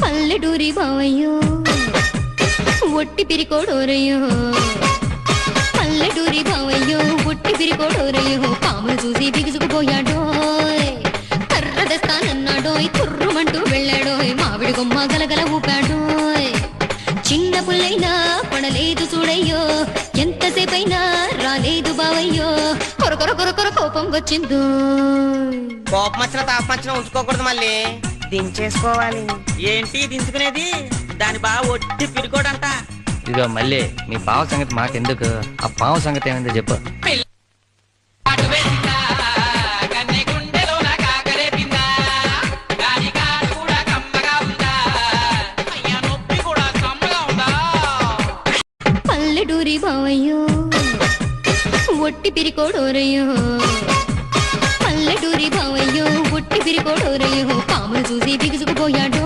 పల్లెటూరి బావయ్యో ఒట్టి పిరికోడోరయ్యో పల్లెటూరి బావయ్యో ఒట్టి పిరికోడోరయ్యో పాములు చూసి బిగుసుకుపోయాడోయ్ కర్ర తెస్తానన్నాడోయ్ తుర్రుమంటూ వెళ్ళాడోయ్ మామిడి కొమ్మ గలగల ఊపాడోయ్ చిన్న పుల్లైనా పడలేదు చూడయ్యో ఎంతసేపైనా రాలేదు బావయ్యో కొర కొర కొర కొర కోపం వచ్చిందో కోపం వచ్చిన తాపం వచ్చిన ఉంచుకోకూడదు మళ్ళీ దించేసుకోవాలి. ఏంటి దించుకునేది దాని బాగా ఒట్టి పిరుకోడంట. ఇదిగో మళ్ళీ మీ బావ సంగతి మాకెందుకు, ఆ బావ సంగతి ఏమైందో చెప్పు. పల్లెటూరి బావయ్యో ఒట్టి పిరికోడోరయ్యో పల్లెటూరి బావయ్యో ఒట్టి పిరికోడోరయ్యో పాములు చూసి బిగుసుకుపోయాడో